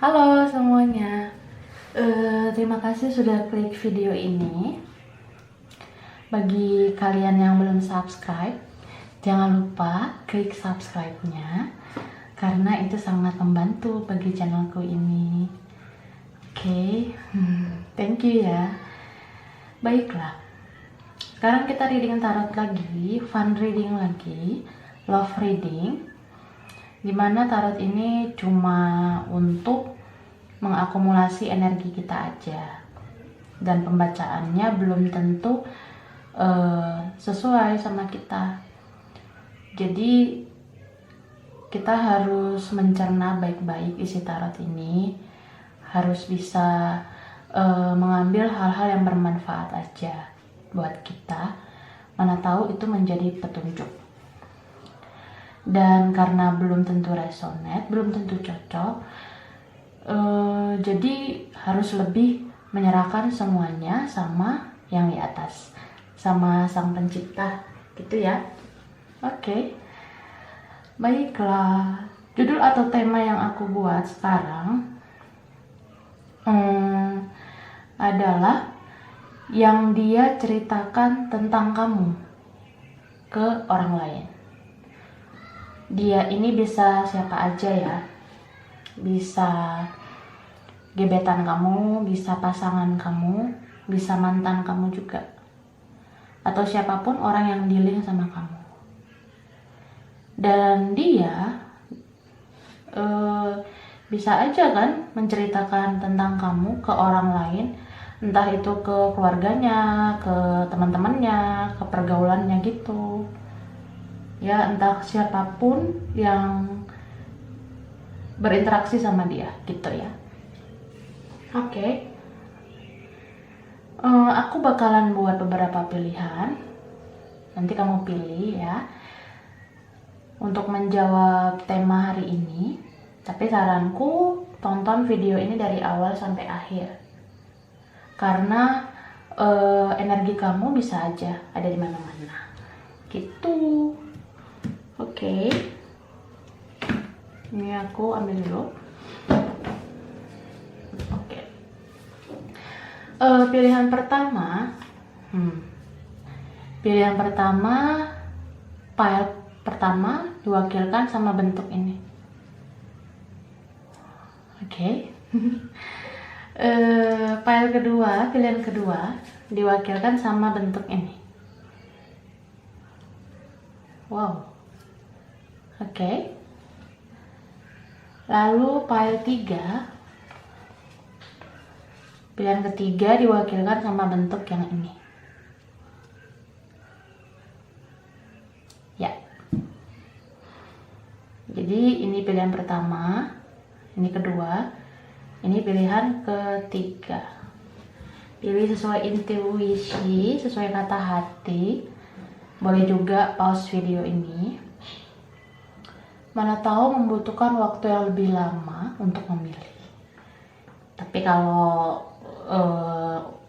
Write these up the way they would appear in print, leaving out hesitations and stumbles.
Halo semuanya, terima kasih sudah klik video ini. Bagi kalian yang belum subscribe, jangan lupa klik subscribe-nya karena itu sangat membantu bagi channelku ini. Oke, thank you ya. Baiklah, sekarang kita reading tarot lagi, fun reading lagi, love reading, dimana tarot ini cuma untuk mengakumulasi energi kita aja, dan pembacaannya belum tentu sesuai sama kita. Jadi kita harus mencerna baik-baik isi tarot ini, harus bisa mengambil hal-hal yang bermanfaat aja buat kita, mana tahu itu menjadi petunjuk. Dan karena belum tentu resonate, belum tentu cocok, jadi harus lebih menyerahkan semuanya sama yang di atas, sama sang pencipta gitu ya. Oke. Baiklah, judul atau tema yang aku buat sekarang adalah yang dia ceritakan tentang kamu ke orang lain. Dia ini bisa siapa aja ya, bisa gebetan kamu, bisa pasangan kamu, bisa mantan kamu juga, atau siapapun orang yang dealing sama kamu. Dan dia bisa aja kan menceritakan tentang kamu ke orang lain, entah itu ke keluarganya, ke teman-temannya, ke pergaulannya gitu ya, entah siapapun yang berinteraksi sama dia gitu ya. Oke. Aku bakalan buat beberapa pilihan, nanti kamu pilih ya untuk menjawab tema hari ini. Tapi saranku tonton video ini dari awal sampai akhir, karena energi kamu bisa aja ada di mana-mana gitu. Oke. Ini aku ambil dulu. Oke. Pilihan pertama, file pertama diwakilkan sama bentuk ini. Oke. Pilihan kedua diwakilkan sama bentuk ini. Wow. Oke. Lalu pilihan ketiga diwakilkan sama bentuk yang ini. Ya. Jadi ini pilihan pertama, ini kedua, ini pilihan ketiga. Pilih sesuai intuisi, sesuai kata hati. Boleh juga pause video ini. Mana tahu membutuhkan waktu yang lebih lama untuk memilih. Tapi kalau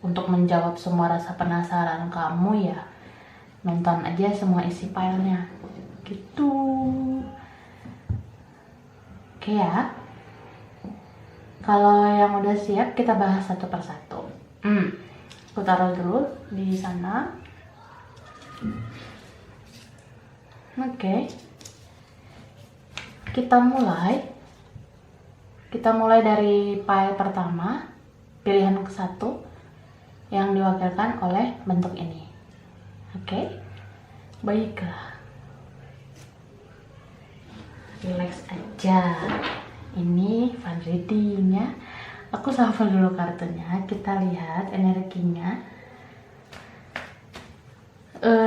untuk menjawab semua rasa penasaran kamu ya, nonton aja semua isi filenya gitu. Oke ya. Kalau yang udah siap, kita bahas satu persatu. Aku taruh dulu di sana. Oke. Kita mulai dari file pertama, pilihan ke-1 yang diwakilkan oleh bentuk ini. Oke. Baiklah. Relax aja. Ini fun reading ya. Aku shuffle dulu kartunya, kita lihat energinya.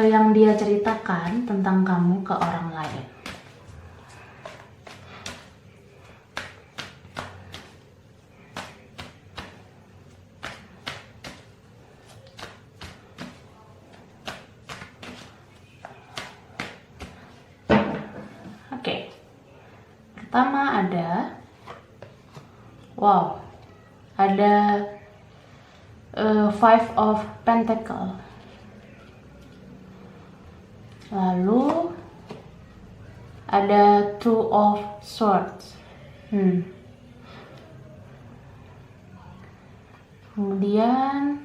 Yang dia ceritakan tentang kamu ke orang lain. Oke. Pertama ada Five of Pentacle. Lalu ada Two of Swords. Kemudian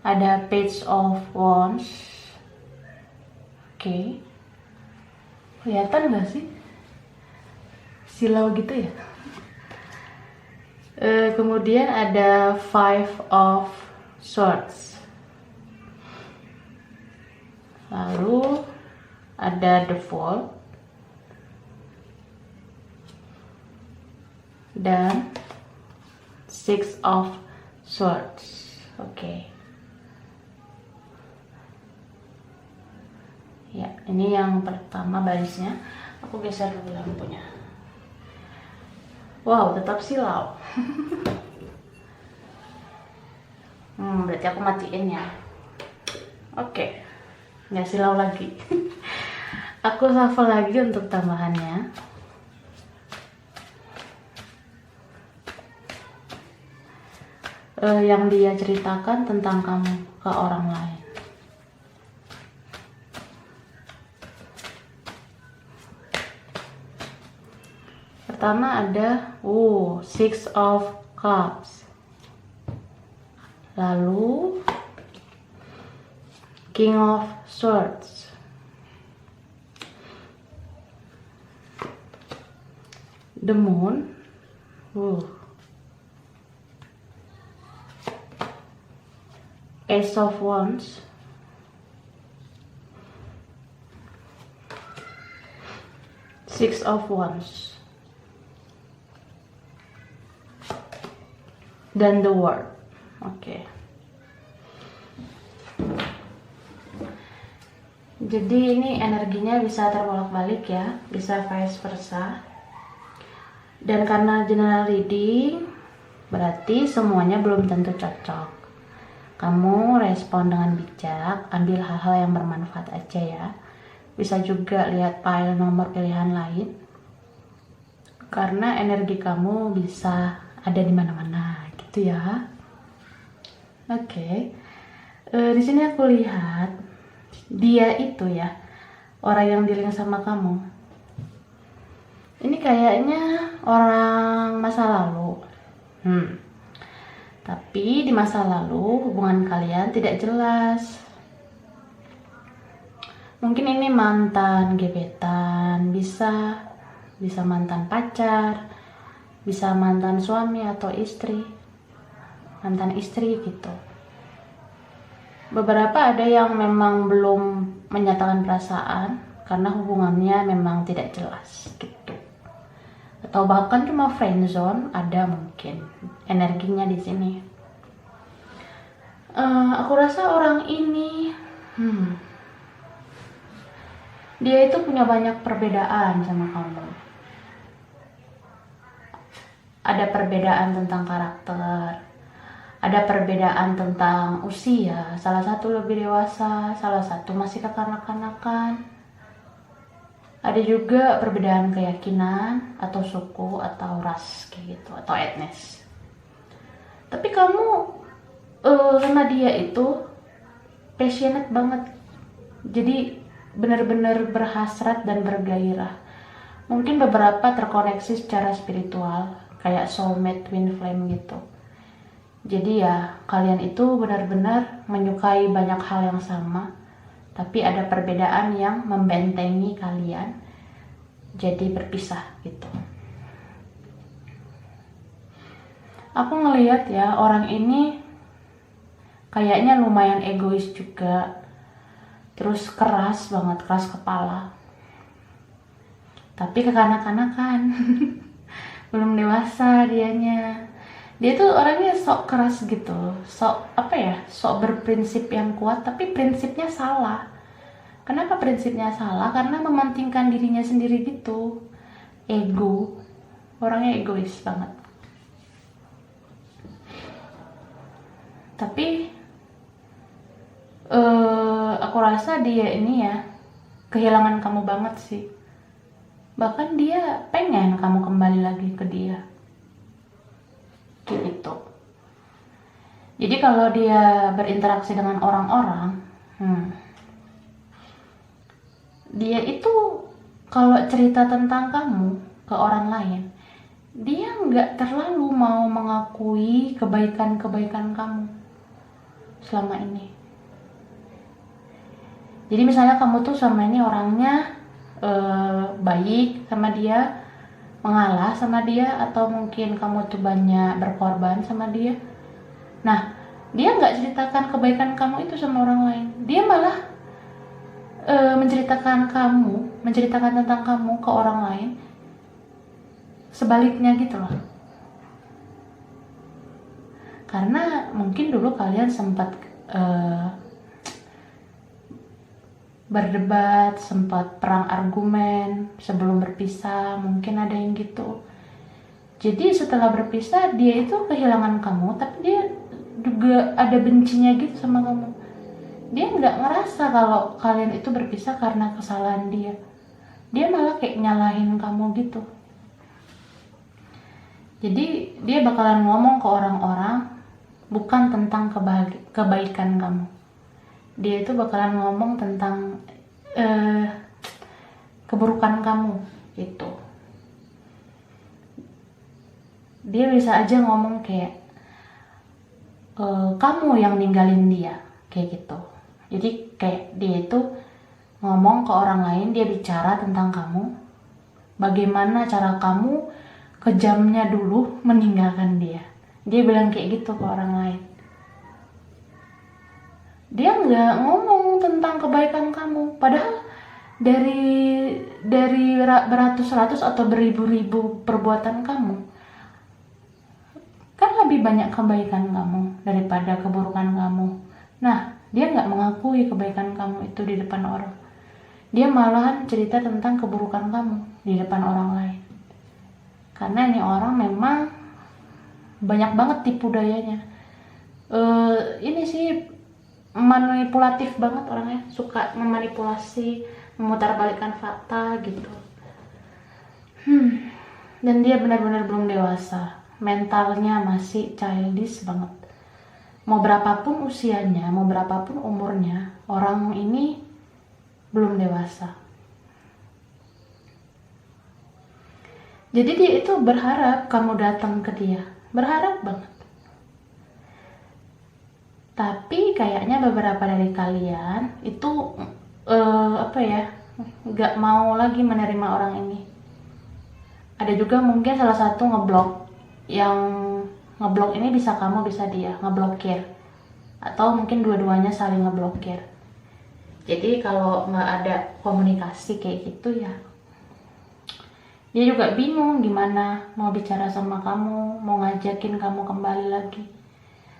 ada Page of Wands. Oke. Kelihatan nggak sih? Silau gitu ya. Kemudian ada Five of Swords. Lalu ada The Fool dan Six of Swords. Oke. Ya, ini yang pertama barisnya. Aku geser dulu lampunya. Wow, tetap silau. Berarti aku matiin ya. Oke, nggak silau lagi. Aku shuffle lagi untuk tambahannya. Yang dia ceritakan tentang kamu ke orang lain. Pertama ada Six of Cups. Lalu King of Swords. The Moon. Ace of Wands. Six of Wands. Dan The World. Oke. Jadi ini energinya bisa terbolak-balik ya, bisa vice versa. Dan karena general reading, berarti semuanya belum tentu cocok. Kamu respon dengan bijak, ambil hal-hal yang bermanfaat aja ya. Bisa juga lihat pile nomor pilihan lain. Karena energi kamu bisa ada di mana-mana gitu ya. Oke. Di sini aku lihat dia itu ya, orang yang dealing sama kamu. Ini kayaknya orang masa lalu. Tapi di masa lalu hubungan kalian tidak jelas. Mungkin ini mantan gebetan, bisa mantan pacar, bisa mantan suami atau istri, mantan istri gitu. Beberapa ada yang memang belum menyatakan perasaan karena hubungannya memang tidak jelas gitu. Atau bahkan cuma friendzone, ada mungkin energinya di sini. Aku rasa orang ini, dia itu punya banyak perbedaan sama kamu. Ada perbedaan tentang karakter, ada perbedaan tentang usia. Salah satu lebih dewasa, salah satu masih kekanak-kanakan. Ada juga perbedaan keyakinan atau suku atau ras kayak gitu, atau etnis. Tapi kamu sama dia itu passionate banget. Jadi benar-benar berhasrat dan bergairah. Mungkin beberapa terkoneksi secara spiritual, kayak soulmate, twin flame gitu. Jadi ya kalian itu benar-benar menyukai banyak hal yang sama, tapi ada perbedaan yang membentengi kalian jadi berpisah gitu. Aku ngelihat ya orang ini kayaknya lumayan egois juga, terus keras banget, keras kepala, tapi kekanak-kanakan. Belum dewasa dianya. Dia tuh orangnya sok keras gitu, sok berprinsip yang kuat, tapi prinsipnya salah. Kenapa prinsipnya salah? Karena mementingkan dirinya sendiri gitu, ego. Orangnya egois banget. Tapi aku rasa dia ini ya kehilangan kamu banget sih. Bahkan dia pengen kamu kembali lagi ke dia. Gitu. Jadi kalau dia berinteraksi dengan orang-orang, dia itu kalau cerita tentang kamu ke orang lain, dia nggak terlalu mau mengakui kebaikan-kebaikan kamu selama ini. Jadi misalnya kamu tuh selama ini orangnya baik sama dia, mengalah sama dia, atau mungkin kamu tuh banyak berkorban sama dia. Nah, dia nggak ceritakan kebaikan kamu itu sama orang lain. Dia malah menceritakan tentang kamu ke orang lain. Sebaliknya gitu loh. Karena mungkin dulu kalian sempat berdebat, sempat perang argumen sebelum berpisah, mungkin ada yang gitu. Jadi setelah berpisah dia itu kehilangan kamu, tapi dia juga ada bencinya gitu sama kamu. Dia nggak ngerasa kalau kalian itu berpisah karena kesalahan dia. Dia malah kayak nyalahin kamu gitu. Jadi dia bakalan ngomong ke orang-orang bukan tentang kebaikan kamu. Dia itu bakalan ngomong tentang keburukan kamu gitu. Dia bisa aja ngomong kayak kamu yang ninggalin dia, kayak gitu. Jadi kayak dia itu ngomong ke orang lain, dia bicara tentang kamu, bagaimana cara kamu kejamnya dulu meninggalkan dia. Dia bilang kayak gitu ke orang lain. Dia nggak ngomong tentang kebaikan kamu, padahal dari beratus-ratus atau beribu-ribu perbuatan kamu kan lebih banyak kebaikan kamu daripada keburukan kamu. Nah, dia nggak mengakui kebaikan kamu itu di depan orang. Dia malahan cerita tentang keburukan kamu di depan orang lain. Karena ini orang memang banyak banget tipu dayanya. Ini sih manipulatif banget orangnya, suka memanipulasi, memutarbalikkan fakta gitu. Dan dia benar-benar belum dewasa, mentalnya masih childish banget. Mau berapapun usianya, mau berapapun umurnya, orang ini belum dewasa. Jadi dia itu berharap kamu datang ke dia, berharap banget. Tapi kayaknya beberapa dari kalian itu nggak mau lagi menerima orang ini. Ada juga mungkin salah satu ngeblok. Yang ngeblok ini bisa kamu, bisa dia, ngeblokir. Atau mungkin dua-duanya saling ngeblokir. Jadi kalau nggak ada komunikasi kayak gitu ya, dia juga bingung gimana mau bicara sama kamu, mau ngajakin kamu kembali lagi.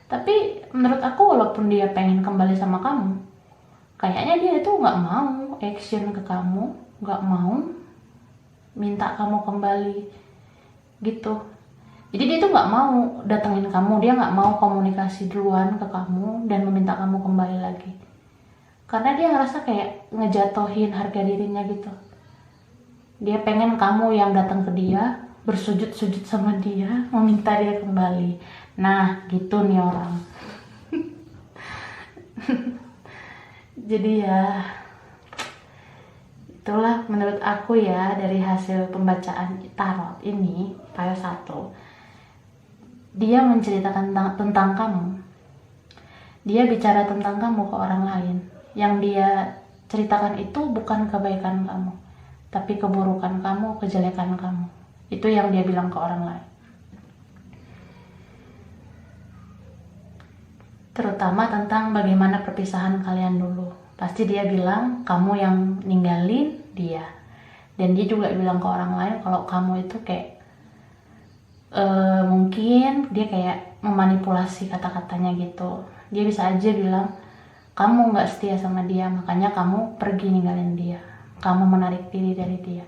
Tapi menurut aku walaupun dia pengen kembali sama kamu, kayaknya dia itu nggak mau action ke kamu, nggak mau minta kamu kembali gitu. Jadi dia tuh nggak mau datengin kamu, dia nggak mau komunikasi duluan ke kamu dan meminta kamu kembali lagi. Karena dia ngerasa kayak ngejatohin harga dirinya gitu. Dia pengen kamu yang datang ke dia, bersujud-sujud sama dia, meminta dia kembali. Nah, gitu nih orang. Jadi ya, itulah menurut aku ya dari hasil pembacaan tarot ini, file 1. Dia menceritakan tentang kamu. Dia bicara tentang kamu ke orang lain. Yang dia ceritakan itu bukan kebaikan kamu, tapi keburukan kamu, kejelekan kamu. Itu yang dia bilang ke orang lain. Terutama tentang bagaimana perpisahan kalian dulu. Pasti dia bilang kamu yang ninggalin dia. Dan dia juga bilang ke orang lain kalau kamu itu kayak mungkin dia kayak memanipulasi kata-katanya gitu. Dia bisa aja bilang kamu gak setia sama dia, makanya kamu pergi ninggalin dia, kamu menarik diri dari dia.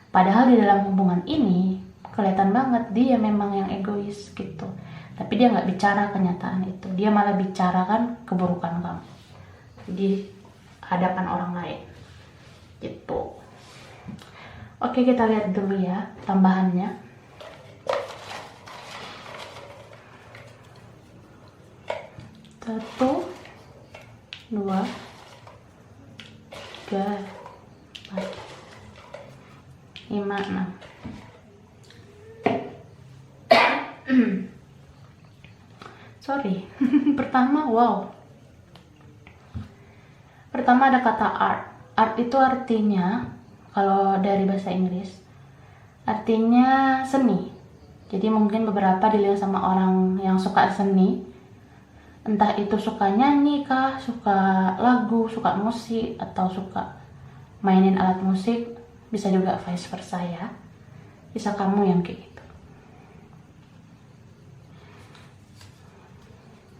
Padahal di dalam hubungan ini kelihatan banget dia memang yang egois gitu. Tapi dia gak bicara kenyataan itu, dia malah bicarakan keburukan kamu di hadapan orang lain gitu. Oke, kita lihat dulu ya tambahannya. Satu, 2, 3, 4, 5, 6. Sorry. Pertama, wow. Pertama ada kata art. Art itu artinya, kalau dari bahasa Inggris, artinya seni. Jadi mungkin beberapa dilihat sama orang yang suka seni, entah itu suka nyanyi kah, suka lagu, suka musik, atau suka mainin alat musik, bisa juga vice versa ya. Bisa kamu yang kayak gitu.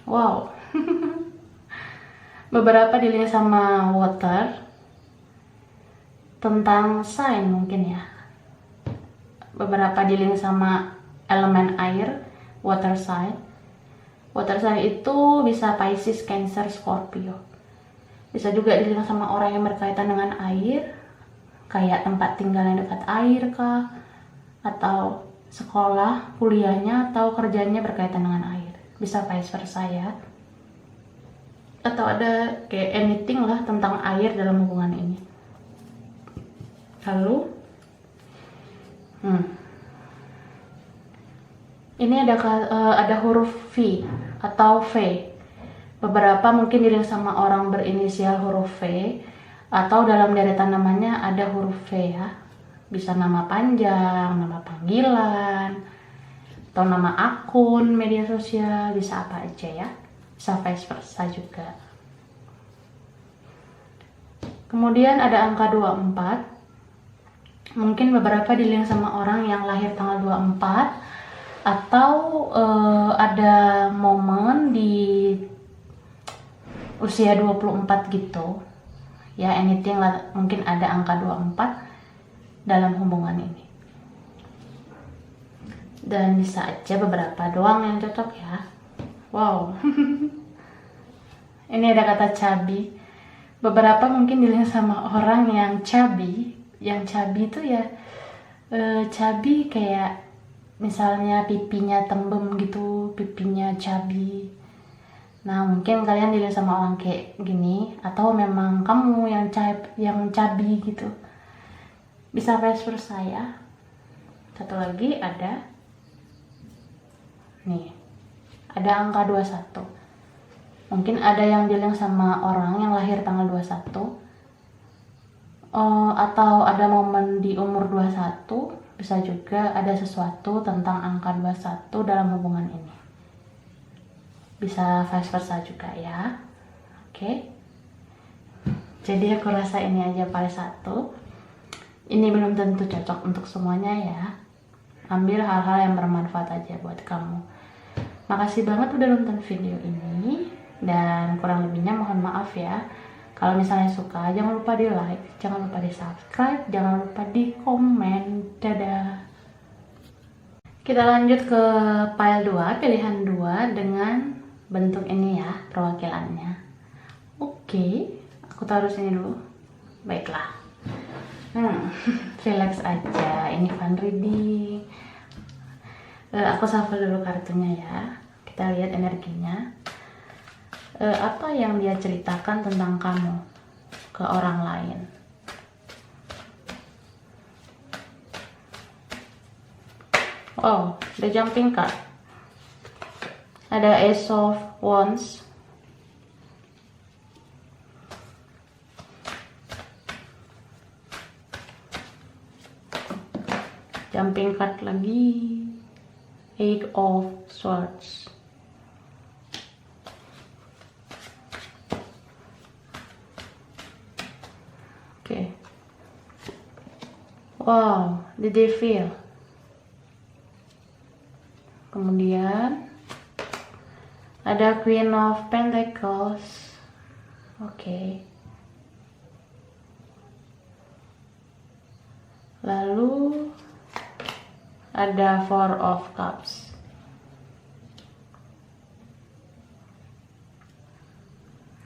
Wow. Beberapa dilihat sama water, tentang sign mungkin ya. Beberapa dilihat sama elemen air, water sign. Water sign itu bisa Pisces, Cancer, Scorpio. Bisa juga dilihat sama orang yang berkaitan dengan air, kayak tempat tinggal yang dekat air kah, atau sekolah, kuliahnya, atau kerjanya berkaitan dengan air. Bisa vice versa ya. Atau ada kayak anything lah tentang air dalam hubungan ini. Lalu ini ada huruf V atau V. Beberapa mungkin dilihat sama orang berinisial huruf V, atau dalam deretan namanya ada huruf V ya. Bisa nama panjang, nama panggilan, atau nama akun media sosial, bisa apa aja ya. Bisa vice versa juga. Kemudian ada angka 24. Mungkin beberapa dilihat sama orang yang lahir tanggal 24, atau ada momen di usia 24 gitu. Ya, anything lah, mungkin ada angka 24 dalam hubungan ini. Dan bisa aja beberapa doang yang cocok ya. Wow. Ini ada kata chubby. Beberapa mungkin dilihat sama orang yang chubby. Yang chubby itu ya chubby kayak misalnya pipinya tembem gitu, pipinya chubby. Nah, mungkin kalian dilihat sama orang kayak gini, atau memang kamu yang chubby gitu. Bisa vice versa ya. Satu lagi ada nih, ada angka 21. Mungkin ada yang dilihat sama orang yang lahir tanggal 21, atau ada momen di umur 21. Bisa juga ada sesuatu tentang angka 21 dalam hubungan ini. Bisa vice versa juga ya. Oke. Jadi aku rasa ini aja paling satu. Ini belum tentu cocok untuk semuanya ya. Ambil hal-hal yang bermanfaat aja buat kamu. Makasih banget udah nonton video ini, dan kurang lebihnya mohon maaf ya. Kalau misalnya suka, jangan lupa di like, jangan lupa di subscribe, jangan lupa di komen. Dadah. Kita lanjut ke file 2, pilihan 2 dengan bentuk ini ya, perwakilannya. Oke, aku taruh sini dulu. Baiklah. Relax aja, ini fun reading. Aku shuffle dulu kartunya ya. Kita lihat energinya. Apa yang dia ceritakan tentang kamu ke orang lain. Oh, the jumping card. Ada Ace of Wands. Jumping card lagi. Eight of Swords. Oke. Wow, the Devil. Kemudian ada Queen of Pentacles. Oke. Lalu ada Four of Cups.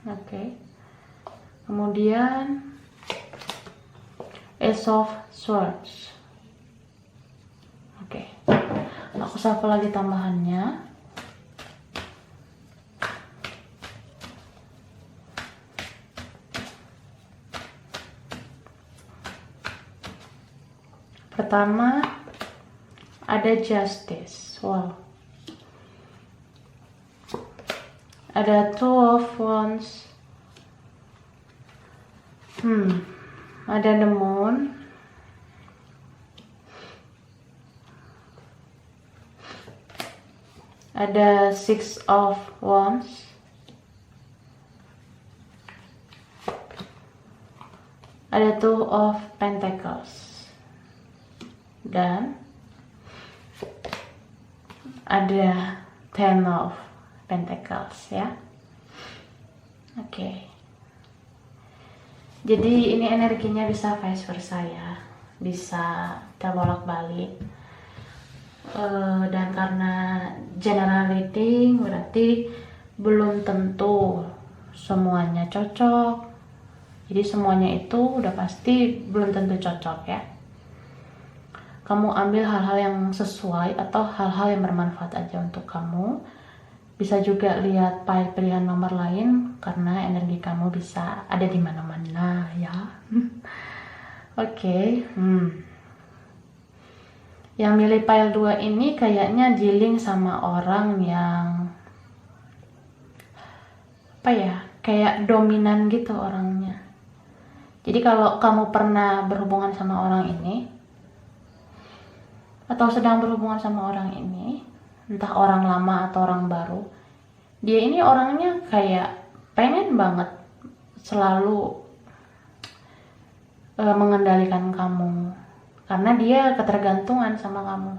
Oke. Kemudian Ace of Swords. Oke. Aku shuffle lagi tambahannya. Pertama ada Justice. Wow. Ada Two of Wands. Ada the Moon. Ada Six of Wands. Ada Two of Pentacles. Dan ada Ten of Pentacles ya. Oke. Jadi ini energinya bisa vice versa ya. Bisa terbolak-balik. Dan karena general reading berarti belum tentu semuanya cocok. Jadi semuanya itu udah pasti belum tentu cocok ya. Kamu ambil hal-hal yang sesuai atau hal-hal yang bermanfaat aja untuk kamu. Bisa juga lihat pilihan nomor lain karena energi kamu bisa ada di mana-mana ya. Oke. Yang milih pile 2 ini kayaknya dealing sama orang yang apa ya, kayak dominan gitu orangnya. Jadi kalau kamu pernah berhubungan sama orang ini atau sedang berhubungan sama orang ini, entah orang lama atau orang baru, dia ini orangnya kayak pengen banget selalu mengendalikan kamu karena dia ketergantungan sama kamu.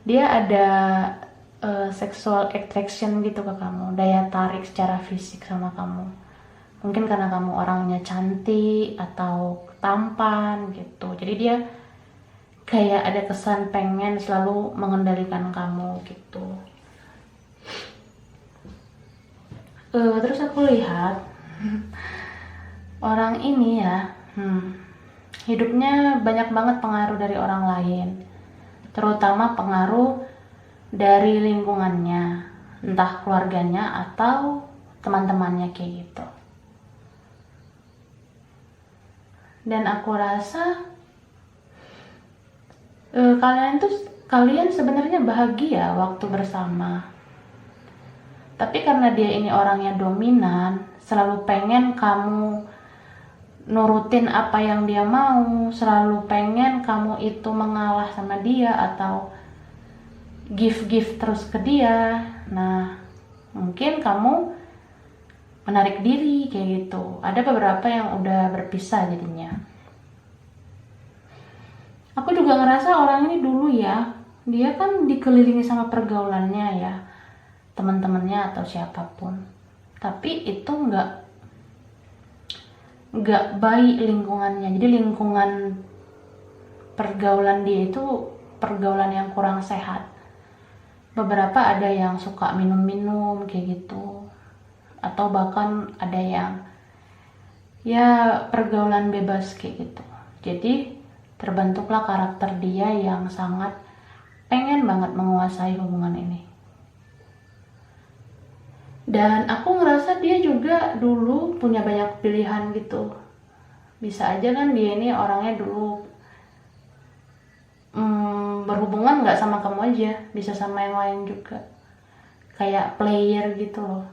Dia ada sexual attraction gitu ke kamu, daya tarik secara fisik sama kamu. Mungkin karena kamu orangnya cantik atau tampan gitu, jadi dia kayak ada kesan pengen selalu mengendalikan kamu gitu. Terus aku lihat orang ini ya, hidupnya banyak banget pengaruh dari orang lain, terutama pengaruh dari lingkungannya, entah keluarganya atau teman-temannya kayak gitu. Dan aku rasa kalian sebenarnya bahagia waktu bersama. Tapi karena dia ini orangnya dominan, selalu pengen kamu nurutin apa yang dia mau, selalu pengen kamu itu mengalah sama dia atau give terus ke dia. Nah, mungkin kamu menarik diri kayak gitu. Ada beberapa yang udah berpisah jadinya. Aku juga ngerasa orang ini dulu ya, dia kan dikelilingi sama pergaulannya ya, teman-temannya atau siapapun. Tapi itu nggak baik lingkungannya. Jadi lingkungan pergaulan dia itu pergaulan yang kurang sehat. Beberapa ada yang suka minum-minum kayak gitu, atau bahkan ada yang ya pergaulan bebas kayak gitu. Jadi terbentuklah karakter dia yang sangat pengen banget menguasai hubungan ini. Dan aku ngerasa dia juga dulu punya banyak pilihan gitu. Bisa aja kan dia ini orangnya dulu berhubungan gak sama kamu aja, bisa sama yang lain juga. Kayak player gitu loh.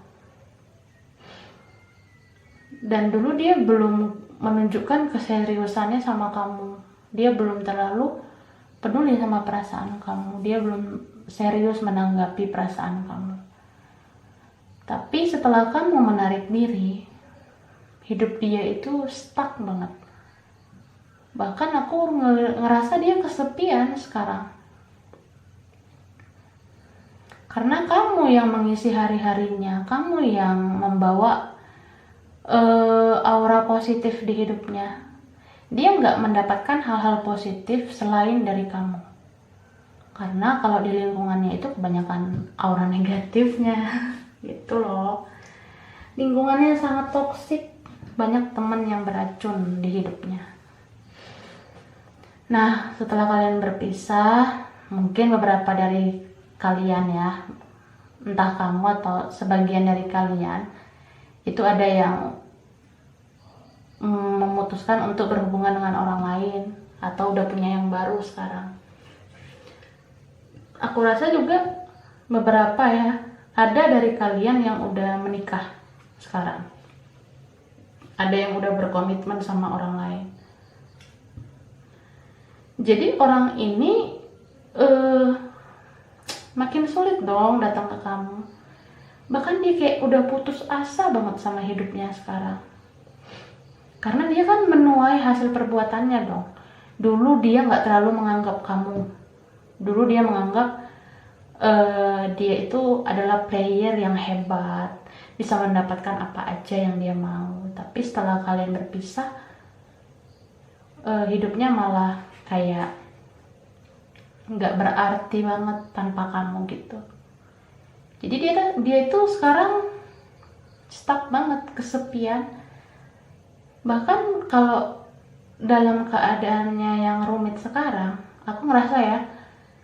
Dan dulu dia belum menunjukkan keseriusannya sama kamu. Dia belum terlalu peduli sama perasaan kamu. Dia belum serius menanggapi perasaan kamu. Tapi setelah kamu menarik diri, hidup dia itu stuck banget. Bahkan aku ngerasa dia kesepian sekarang. Karena kamu yang mengisi hari-harinya, kamu yang membawa aura positif di hidupnya. Dia nggak mendapatkan hal-hal positif selain dari kamu. Karena kalau di lingkungannya itu kebanyakan aura negatifnya. Gitu loh. Lingkungannya sangat toksik. Banyak teman yang beracun di hidupnya. Nah, setelah kalian berpisah, mungkin beberapa dari kalian ya, entah kamu atau sebagian dari kalian, itu ada yang memutuskan untuk berhubungan dengan orang lain atau udah punya yang baru sekarang. Aku rasa juga beberapa ya, ada dari kalian yang udah menikah sekarang, ada yang udah berkomitmen sama orang lain. Jadi orang ini makin sulit dong datang ke kamu. Bahkan dia kayak udah putus asa banget sama hidupnya sekarang, karena dia kan menuai hasil perbuatannya dong. Dulu dia nggak terlalu menganggap kamu, dulu dia menganggap dia itu adalah player yang hebat, bisa mendapatkan apa aja yang dia mau. Tapi setelah kalian berpisah, hidupnya malah kayak nggak berarti banget tanpa kamu gitu. Jadi dia itu sekarang stuck banget, kesepian. Bahkan kalau dalam keadaannya yang rumit sekarang, aku ngerasa ya,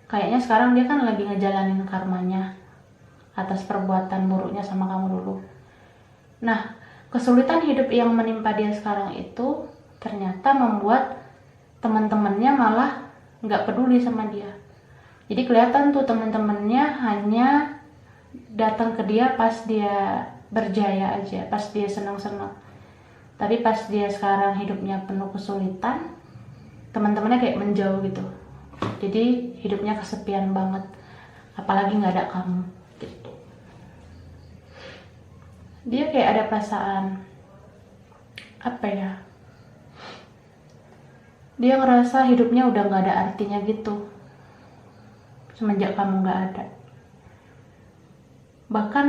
kayaknya sekarang dia kan lagi ngejalanin karmanya atas perbuatan buruknya sama kamu dulu. Nah, kesulitan hidup yang menimpa dia sekarang itu ternyata membuat teman-temannya malah nggak peduli sama dia. Jadi kelihatan tuh teman-temannya hanya datang ke dia pas dia berjaya aja, pas dia senang-senang. Tapi pas dia sekarang hidupnya penuh kesulitan, teman-temannya kayak menjauh gitu. Jadi hidupnya kesepian banget, apalagi nggak ada kamu gitu. Dia kayak ada perasaan apa ya, dia ngerasa hidupnya udah nggak ada artinya gitu semenjak kamu nggak ada. Bahkan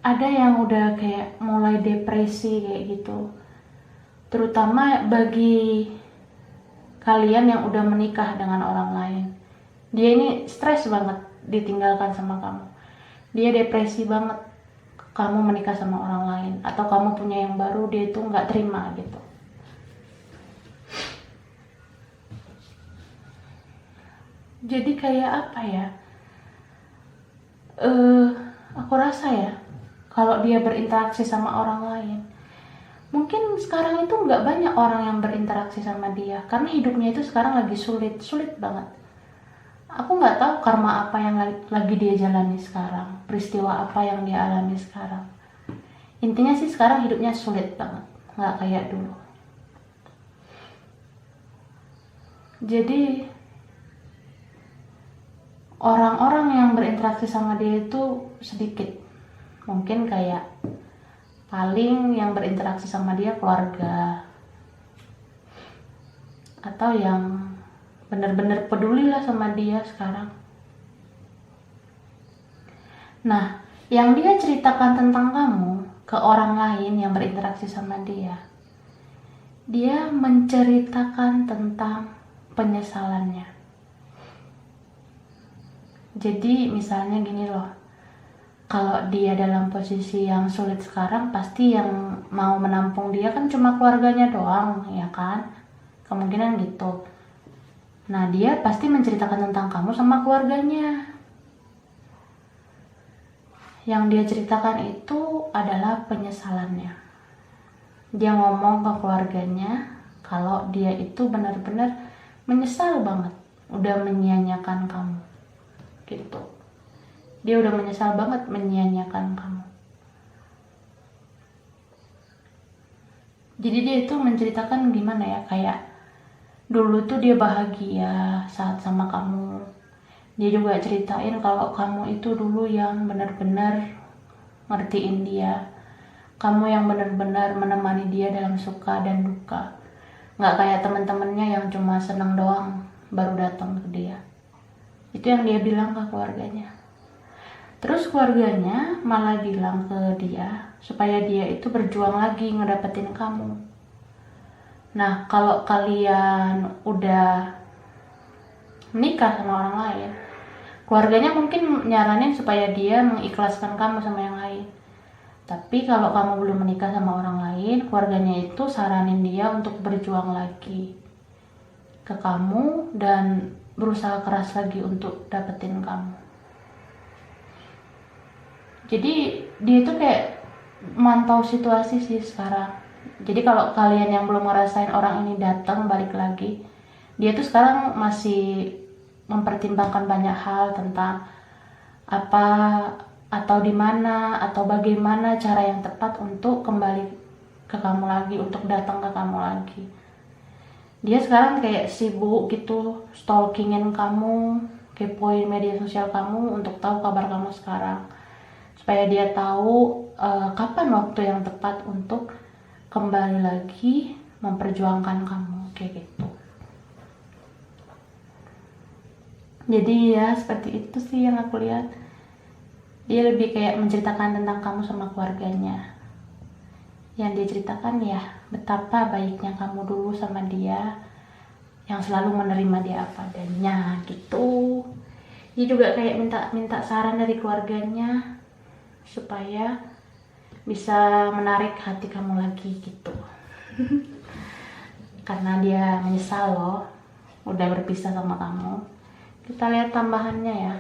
ada yang udah kayak mulai depresi kayak gitu, terutama bagi kalian yang udah menikah dengan orang lain. Dia ini stres banget ditinggalkan sama kamu, dia depresi banget kamu menikah sama orang lain, atau kamu punya yang baru, dia itu nggak terima gitu. Jadi kayak apa ya, aku rasa ya, kalau dia berinteraksi sama orang lain, mungkin sekarang itu nggak banyak orang yang berinteraksi sama dia, karena hidupnya itu sekarang lagi sulit banget. Aku nggak tahu karma apa yang lagi dia jalani sekarang, peristiwa apa yang dia alami sekarang. Intinya sih sekarang hidupnya sulit banget, nggak kayak dulu. Jadi orang-orang yang berinteraksi sama dia itu sedikit. Mungkin kayak paling yang berinteraksi sama dia keluarga, atau yang benar-benar peduli lah sama dia sekarang. Nah, yang dia ceritakan tentang kamu ke orang lain yang berinteraksi sama dia, dia menceritakan tentang penyesalannya. Jadi misalnya gini loh, kalau dia dalam posisi yang sulit sekarang, pasti yang mau menampung dia kan cuma keluarganya doang, ya kan? Kemungkinan gitu. Nah, dia pasti menceritakan tentang kamu sama keluarganya. Yang dia ceritakan itu adalah penyesalannya. Dia ngomong ke keluarganya kalau dia itu benar-benar menyesal banget udah menyia-nyiakan kamu gitu. Dia udah menyesal banget menyia-nyiakan kamu. Jadi dia itu menceritakan gimana ya, kayak dulu tuh dia bahagia saat sama kamu. Dia juga ceritain kalau kamu itu dulu yang benar-benar ngertiin dia, kamu yang benar-benar menemani dia dalam suka dan duka. Nggak kayak teman-temannya yang cuma senang doang baru datang ke dia. Itu yang dia bilang ke keluarganya. Terus keluarganya malah bilang ke dia supaya dia itu berjuang lagi ngedapetin kamu. Nah, kalau kalian udah menikah sama orang lain, keluarganya mungkin nyaranin supaya dia mengikhlaskan kamu sama yang lain. Tapi kalau kamu belum menikah sama orang lain, keluarganya itu saranin dia untuk berjuang lagi ke kamu dan berusaha keras lagi untuk dapetin kamu. Jadi dia itu kayak mantau situasi sih sekarang. Jadi kalau kalian yang belum ngerasain orang ini datang balik lagi, dia tuh sekarang masih mempertimbangkan banyak hal tentang apa atau di mana, atau bagaimana cara yang tepat untuk kembali ke kamu lagi, untuk datang ke kamu lagi. Dia sekarang kayak sibuk gitu, stalkingin kamu, kepoin media sosial kamu untuk tahu kabar kamu sekarang, supaya dia tahu kapan waktu yang tepat untuk kembali lagi memperjuangkan kamu, kayak gitu. Jadi ya seperti itu sih yang aku lihat. Dia lebih kayak menceritakan tentang kamu sama keluarganya. Yang dia ceritakan ya betapa baiknya kamu dulu sama dia, yang selalu menerima dia apa adanya gitu. Dia juga kayak minta saran dari keluarganya supaya bisa menarik hati kamu lagi gitu. Karena dia menyesal loh udah berpisah sama kamu. Kita lihat tambahannya ya.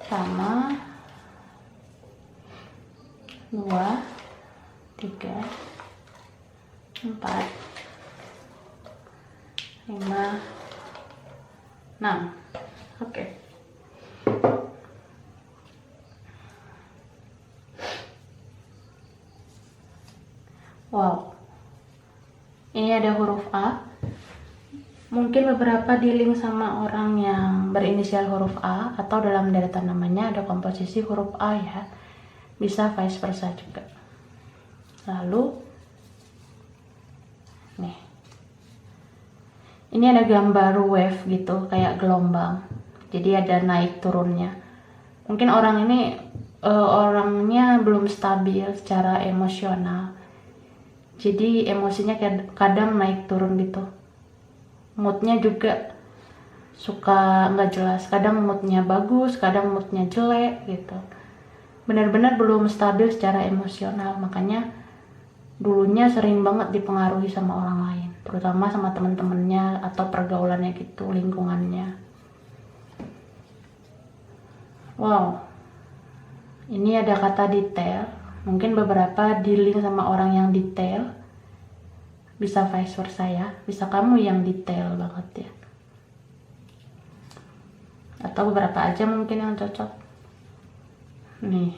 Pertama, 2, 3, 4, 5, 6. Oke. Wow. Ini ada huruf A. Mungkin beberapa di-link sama orang yang berinisial huruf A, atau dalam deretan namanya ada komposisi huruf A ya. Bisa vice versa juga. Lalu nih. Ini ada gambar wave gitu, kayak gelombang. Jadi ada naik turunnya. Mungkin orang ini orangnya belum stabil secara emosional. Jadi emosinya kadang naik turun gitu. Moodnya juga suka nggak jelas, kadang moodnya bagus, kadang moodnya jelek gitu. Benar-benar belum stabil secara emosional, makanya dulunya sering banget dipengaruhi sama orang lain, terutama sama teman-temannya atau pergaulannya gitu, lingkungannya. Wow, ini ada kata detail, mungkin beberapa di-link sama orang yang detail. Bisa vice versa ya, bisa kamu yang detail banget ya, atau beberapa aja mungkin yang cocok nih.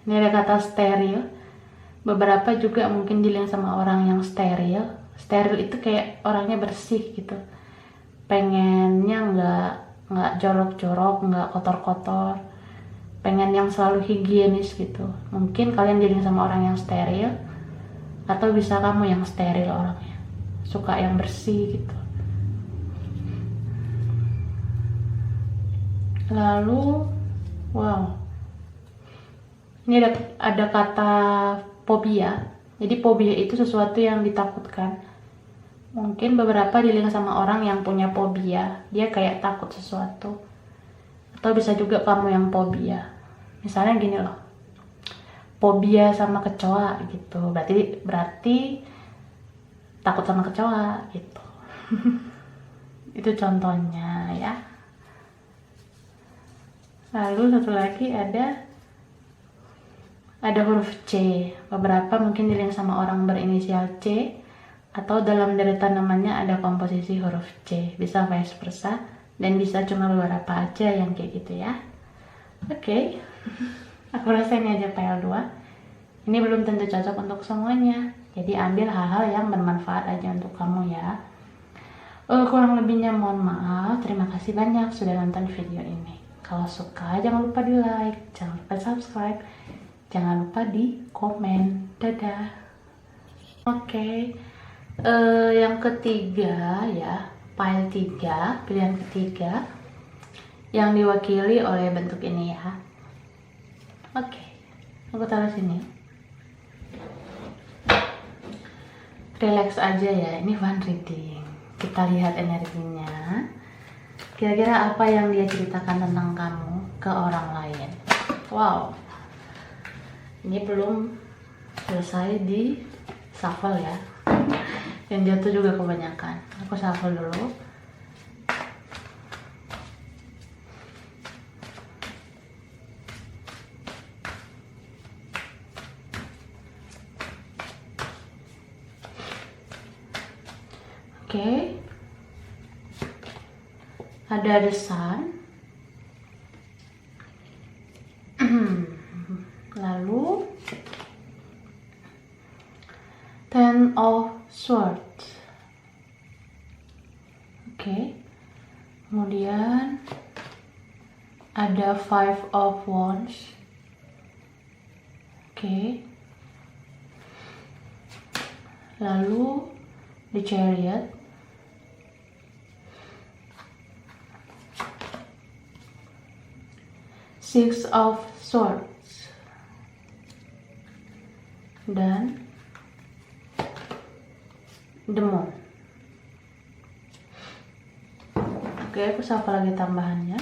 Ini ada kata steril, beberapa juga mungkin di-link sama orang yang steril. Steril itu kayak orangnya bersih gitu, pengennya nggak jorok-jorok, nggak kotor-kotor, pengen yang selalu higienis gitu. Mungkin kalian di-link sama orang yang steril, atau bisa kamu yang steril orangnya, suka yang bersih gitu. Lalu wow, ini ada kata fobia. Jadi fobia itu sesuatu yang ditakutkan. Mungkin beberapa di-link sama orang yang punya fobia, dia kayak takut sesuatu. Atau bisa juga kamu yang fobia. Misalnya gini loh, fobia sama kecoa gitu, berarti takut sama kecoa gitu. Itu contohnya ya. Lalu satu lagi ada huruf C. Beberapa mungkin di-link sama orang berinisial C, atau dalam deretan namanya ada komposisi huruf C. Bisa vice versa, dan bisa cuma beberapa aja yang kayak gitu ya. Oke. Aku rasa ini aja PL2. Ini belum tentu cocok untuk semuanya, jadi ambil hal-hal yang bermanfaat aja untuk kamu ya. Kurang lebihnya mohon maaf. Terima kasih banyak sudah nonton video ini. Kalau suka jangan lupa di like, jangan lupa subscribe, jangan lupa di komen. Dadah. Oke. Yang ketiga ya, file 3, pilihan ketiga yang diwakili oleh bentuk ini ya. Oke, aku taruh sini. Relax aja ya, ini fun reading. Kita lihat energinya. Kira-kira apa yang dia ceritakan tentang kamu ke orang lain. Wow, ini belum selesai di shuffle ya. Yang jatuh juga kebanyakan. Aku shuffle dulu. Oke. ada the sun, lalu ten of swords. Oke. Kemudian ada five of wands. Oke. Lalu the chariot. Six of swords. Dan the moon. Oke, aku siapa lagi tambahannya?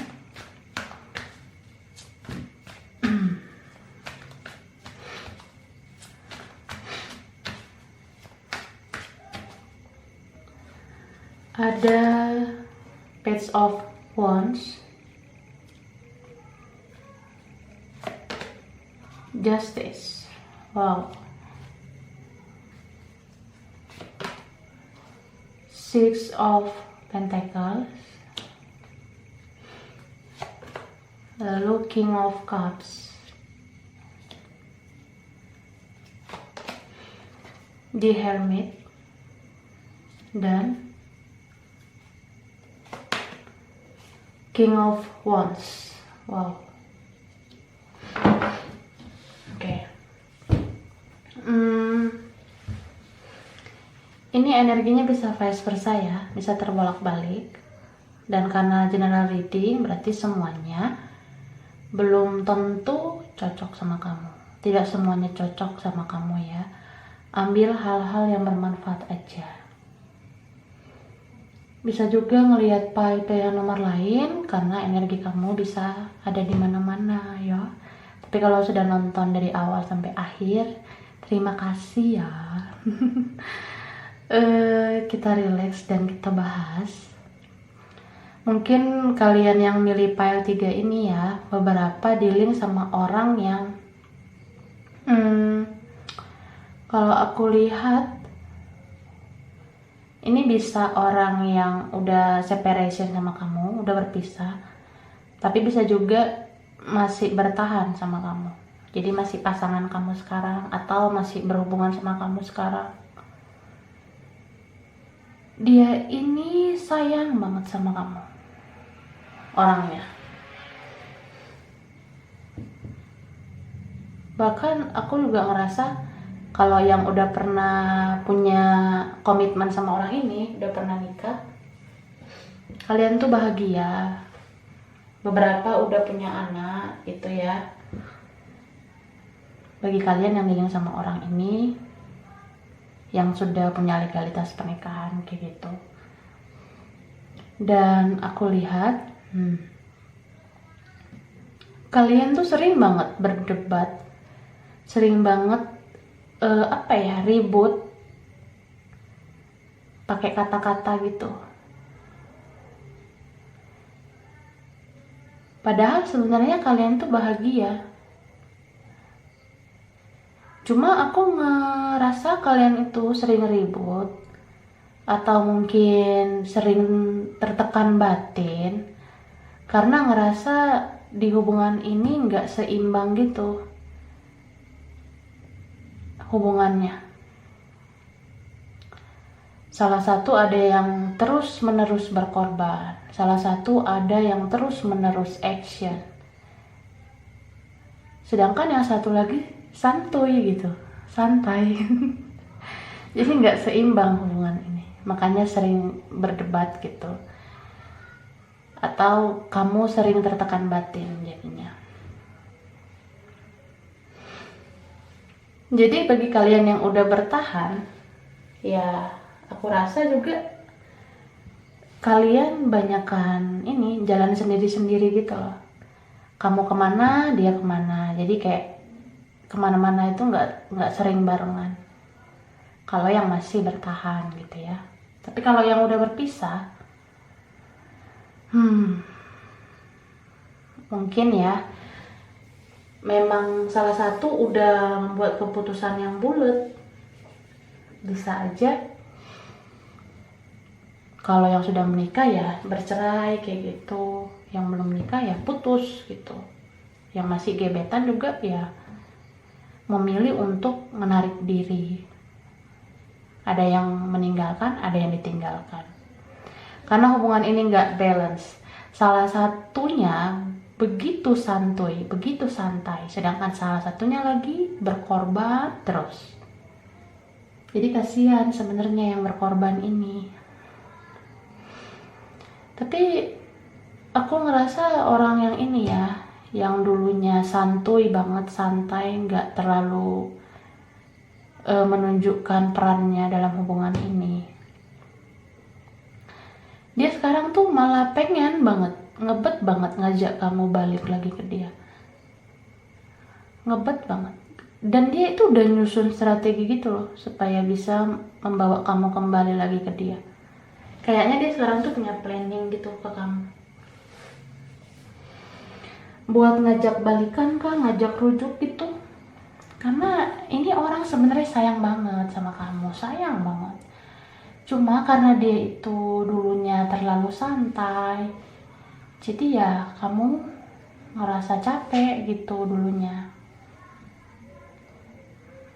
Ada page of wands, justice. Wow. Six of pentacles, lalu king of cups, the hermit, dan king of wands. Wow. Oke. Ini energinya bisa vice versa ya, bisa terbolak-balik. Dan karena general reading, berarti semuanya belum tentu cocok sama kamu. Tidak semuanya cocok sama kamu ya. Ambil hal-hal yang bermanfaat aja. Bisa juga ngelihat pile yang nomor lain, karena energi kamu bisa ada di mana-mana ya. Tapi kalau sudah nonton dari awal sampai akhir, terima kasih ya. Kita relax dan kita bahas. Mungkin kalian yang milih pile 3 ini ya, beberapa dealing sama orang yang kalau aku lihat ini bisa orang yang udah separation sama kamu, udah berpisah, tapi bisa juga masih bertahan sama kamu. Jadi masih pasangan kamu sekarang atau masih berhubungan sama kamu sekarang. Dia ini sayang banget sama kamu, orangnya. Bahkan aku juga ngerasa kalau yang udah pernah punya komitmen sama orang ini, udah pernah nikah, kalian tuh bahagia. Beberapa udah punya anak, itu ya. Bagi kalian yang dealing sama orang ini, yang sudah punya legalitas pernikahan kayak gitu. Dan aku lihat kalian tuh sering banget berdebat, sering banget ribut pakai kata-kata gitu. Padahal sebenarnya kalian tuh bahagia. Cuma aku ngerasa kalian itu sering ribut atau mungkin sering tertekan batin karena ngerasa di hubungan ini nggak seimbang gitu hubungannya. Salah satu ada yang terus menerus berkorban, salah satu ada yang terus menerus action, sedangkan yang satu lagi santuy gitu, santai. Jadi nggak seimbang hubungan ini, makanya sering berdebat gitu, atau kamu sering tertekan batin jadinya. Jadi bagi kalian yang udah bertahan, ya aku rasa juga kalian banyakan ini jalan sendiri-sendiri gitu loh. Kamu kemana, dia kemana, jadi kayak kemana-mana itu nggak sering barengan. Kalau yang masih bertahan gitu ya. Tapi kalau yang udah berpisah, mungkin ya, memang salah satu udah membuat keputusan yang bulat. Bisa aja Kalau yang sudah menikah ya bercerai kayak gitu, yang belum menikah ya putus gitu, yang masih gebetan juga ya memilih untuk menarik diri. Ada yang meninggalkan, ada yang ditinggalkan. Karena hubungan ini nggak balance. Salah satunya begitu santuy, begitu santai, sedangkan salah satunya lagi berkorban terus. Jadi kasihan sebenarnya yang berkorban ini. Tapi aku ngerasa orang yang ini ya, yang dulunya santuy banget, santai, nggak terlalu menunjukkan perannya dalam hubungan ini, dia sekarang tuh malah pengen banget, ngebet banget ngajak kamu balik lagi ke dia, ngebet banget. Dan dia itu udah nyusun strategi gitu loh supaya bisa membawa kamu kembali lagi ke dia. Kayaknya dia sekarang tuh punya planning gitu ke kamu, buat ngajak balikan kah, ngajak rujuk gitu. Karena ini orang sebenarnya sayang banget sama kamu, sayang banget. Cuma karena dia itu dulunya terlalu santai, jadi ya kamu ngerasa capek gitu dulunya.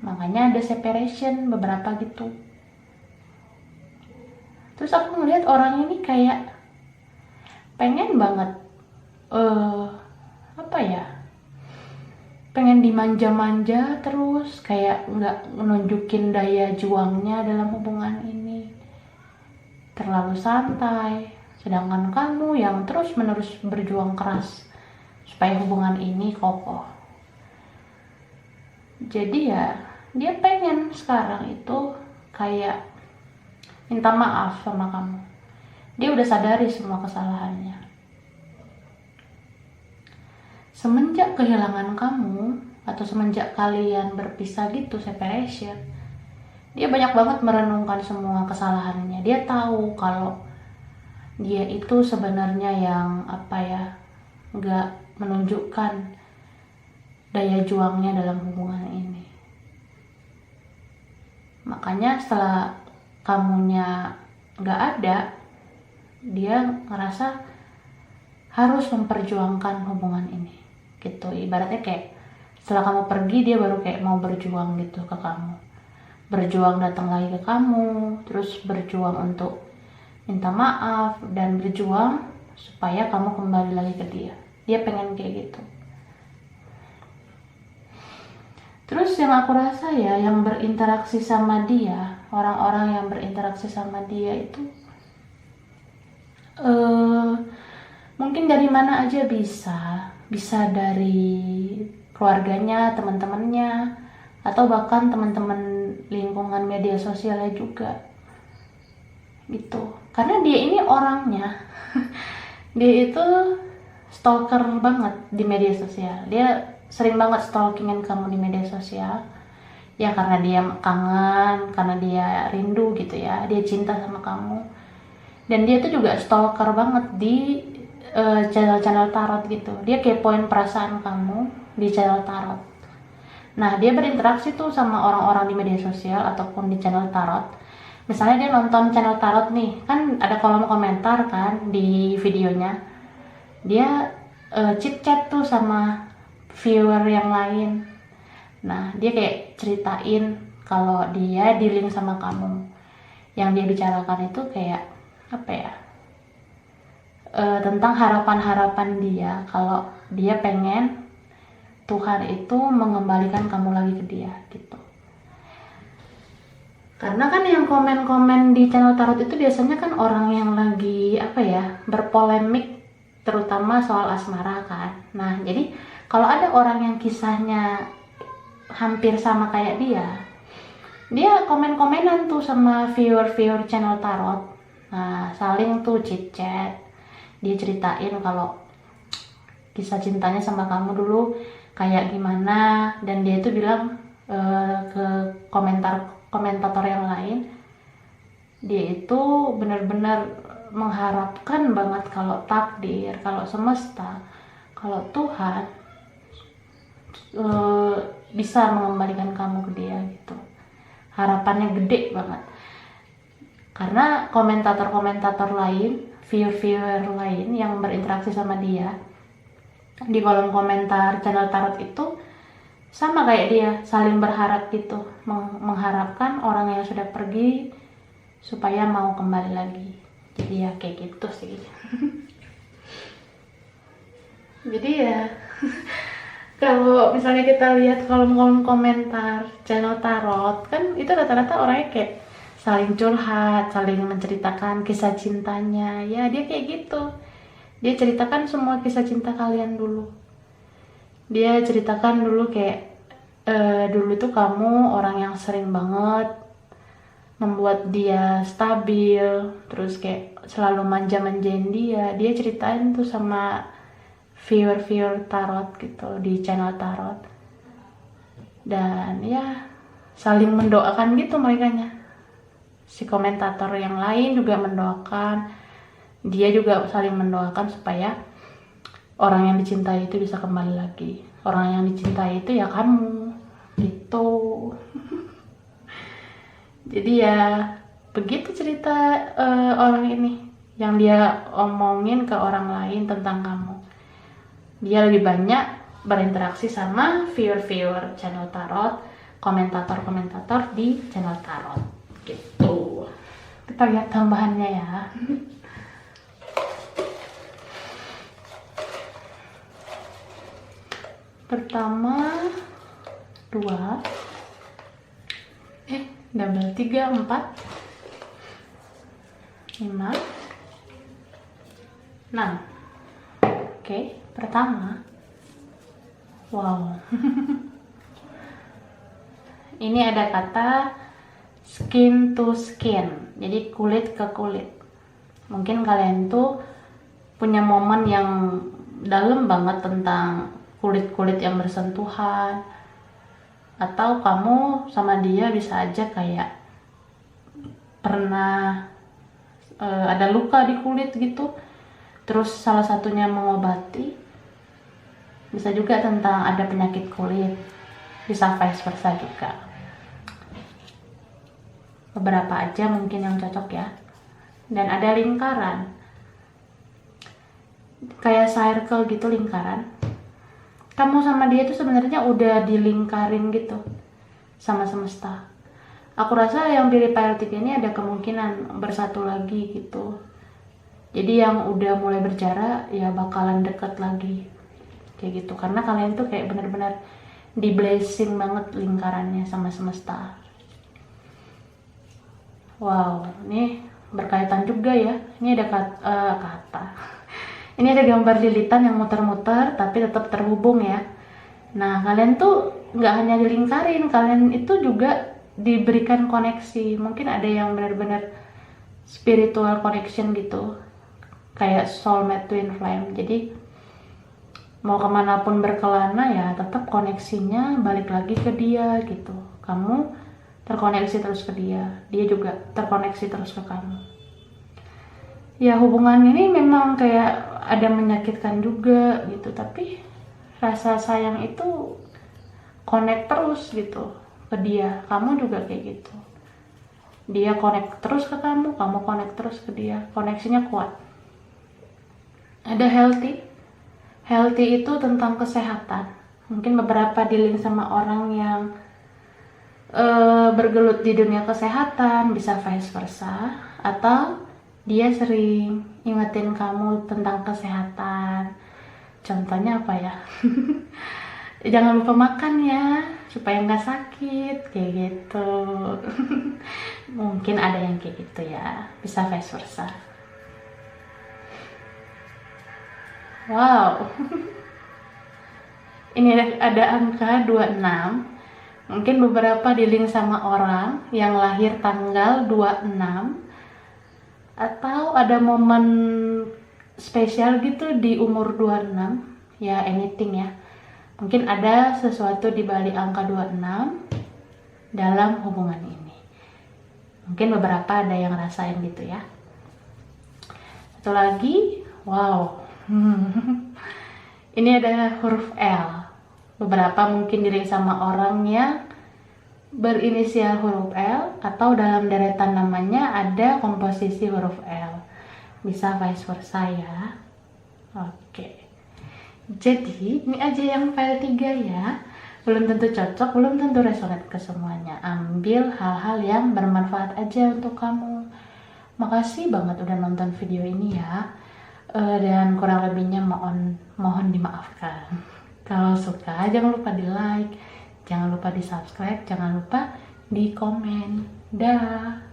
Makanya ada separation beberapa gitu. Terus aku ngeliat orang ini kayak pengen banget, apa ya, pengen dimanja-manja terus, kayak nggak menunjukin daya juangnya dalam hubungan ini, terlalu santai. Sedangkan kamu yang terus-menerus berjuang keras supaya hubungan ini kokoh. Jadi ya dia pengen sekarang itu kayak minta maaf sama kamu. Dia udah sadari semua kesalahannya. Semenjak kehilangan kamu, atau semenjak kalian berpisah gitu, separation, dia banyak banget merenungkan semua kesalahannya. Dia tahu kalau dia itu sebenarnya yang nggak menunjukkan daya juangnya dalam hubungan ini. Makanya setelah kamunya nggak ada, dia ngerasa harus memperjuangkan hubungan ini gitu. Ibaratnya kayak setelah kamu pergi, dia baru kayak mau berjuang gitu ke kamu, berjuang datang lagi ke kamu, terus berjuang untuk minta maaf dan berjuang supaya kamu kembali lagi ke dia. Dia pengen kayak gitu. Terus yang aku rasa ya, yang berinteraksi sama dia, orang-orang yang berinteraksi sama dia itu mungkin dari mana aja bisa dari keluarganya, teman-temannya, atau bahkan teman-teman lingkungan media sosialnya juga gitu. Karena dia ini orangnya dia itu stalker banget di media sosial. Dia sering banget stalkingin kamu di media sosial ya, karena dia kangen, karena dia rindu gitu ya, dia cinta sama kamu. Dan dia tuh juga stalker banget di channel-channel tarot gitu. Dia kepoin perasaan kamu di channel tarot. Nah, dia berinteraksi tuh sama orang-orang di media sosial ataupun di channel tarot. Misalnya dia nonton channel tarot nih, kan ada kolom komentar kan di videonya. Dia chit chat tuh sama viewer yang lain. Nah, dia kayak ceritain kalau dia di link sama kamu. Yang dia bicarakan itu kayak tentang harapan-harapan dia, kalau dia pengen Tuhan itu mengembalikan kamu lagi ke dia gitu. Karena kan yang komen-komen di channel tarot itu biasanya kan orang yang lagi berpolemik, terutama soal asmara kan. Nah, jadi kalau ada orang yang kisahnya hampir sama kayak dia komen-komenan tuh sama viewer-viewer channel tarot. Nah, saling tuh chit chat. Dia ceritain kalau kisah cintanya sama kamu dulu kayak gimana, dan dia itu bilang ke komentator yang lain, dia itu benar-benar mengharapkan banget kalau takdir, kalau semesta, kalau Tuhan bisa mengembalikan kamu ke dia gitu. Harapannya gede banget. Karena komentator-komentator lain, viewer-viewer lain yang berinteraksi sama dia di kolom komentar channel tarot itu sama kayak dia, saling berharap gitu, mengharapkan orang yang sudah pergi supaya mau kembali lagi. Jadi ya kayak gitu sih. Jadi ya kalau misalnya kita lihat kolom-kolom komentar channel tarot, kan itu rata-rata orangnya kayak saling curhat, saling menceritakan kisah cintanya. Ya dia kayak gitu, dia ceritakan semua kisah cinta kalian dulu. Dia ceritakan dulu kayak dulu tuh kamu orang yang sering banget membuat dia stabil, terus kayak selalu manja-manjain dia. Dia ceritain tuh sama viewer tarot gitu di channel tarot, dan ya saling mendoakan gitu merekanya. Si komentator yang lain juga mendoakan, dia juga saling mendoakan supaya orang yang dicintai itu bisa kembali lagi. Orang yang dicintai itu ya kamu gitu. Jadi ya begitu cerita orang ini yang dia omongin ke orang lain tentang kamu. Dia lebih banyak berinteraksi sama viewer channel tarot, komentator di channel tarot gitu. Kita lihat tambahannya ya. Pertama 2 double 3 4 5 6. Oke, pertama, wow. Ini ada kata skin to skin, jadi kulit ke kulit. Mungkin kalian tuh punya momen yang dalam banget tentang kulit-kulit yang bersentuhan, atau kamu sama dia bisa aja kayak pernah ada luka di kulit gitu, terus salah satunya mengobati. Bisa juga tentang ada penyakit kulit, bisa vice versa juga. Beberapa aja mungkin yang cocok ya. Dan ada lingkaran, kayak circle gitu, lingkaran. Kamu sama dia tuh sebenarnya udah dilingkarin gitu sama semesta. Aku rasa yang pilih pile 3 ini ada kemungkinan bersatu lagi gitu. Jadi yang udah mulai berjarak ya bakalan deket lagi kayak gitu, karena kalian tuh kayak bener-bener di blessing banget lingkarannya sama semesta. Wow, ini berkaitan juga ya. Ini ada kata ini ada gambar lilitan yang muter-muter tapi tetap terhubung ya. Nah, kalian tuh nggak hanya dilingkarin, kalian itu juga diberikan koneksi. Mungkin ada yang benar-benar spiritual connection gitu, kayak soulmate twin flame. Jadi mau kemanapun berkelana ya tetap koneksinya balik lagi ke dia gitu. Kamu terkoneksi terus ke dia, dia juga terkoneksi terus ke kamu. Ya hubungan ini memang kayak ada menyakitkan juga gitu, tapi rasa sayang itu connect terus gitu ke dia. Kamu juga kayak gitu, dia connect terus ke kamu, kamu connect terus ke dia, koneksinya kuat. Ada healthy itu tentang kesehatan. Mungkin beberapa dealing sama orang yang bergelut di dunia kesehatan, bisa vice versa, atau dia sering ingetin kamu tentang kesehatan. Contohnya apa ya? Jangan lupa makan ya supaya nggak sakit kayak gitu. Mungkin ada yang kayak gitu ya, bisa vice versa. Wow. Ini ada angka 26. Mungkin beberapa di-link sama orang yang lahir tanggal 26, atau ada momen spesial gitu di umur 26. Ya anything ya. Mungkin ada sesuatu di balik angka 26 dalam hubungan ini. Mungkin beberapa ada yang rasain gitu ya. Satu lagi, wow. Ini ada huruf L. Beberapa mungkin diri sama orang yang berinisial huruf L atau dalam deretan namanya ada komposisi huruf L. Bisa vice versa ya. Oke. Jadi ini aja yang file 3 ya. Belum tentu cocok, belum tentu resonate ke semuanya. Ambil hal-hal yang bermanfaat aja untuk kamu. Makasih banget udah nonton video ini ya. Dan kurang lebihnya mohon dimaafkan. Kalau suka jangan lupa di like, jangan lupa di subscribe, jangan lupa di komen. Dah.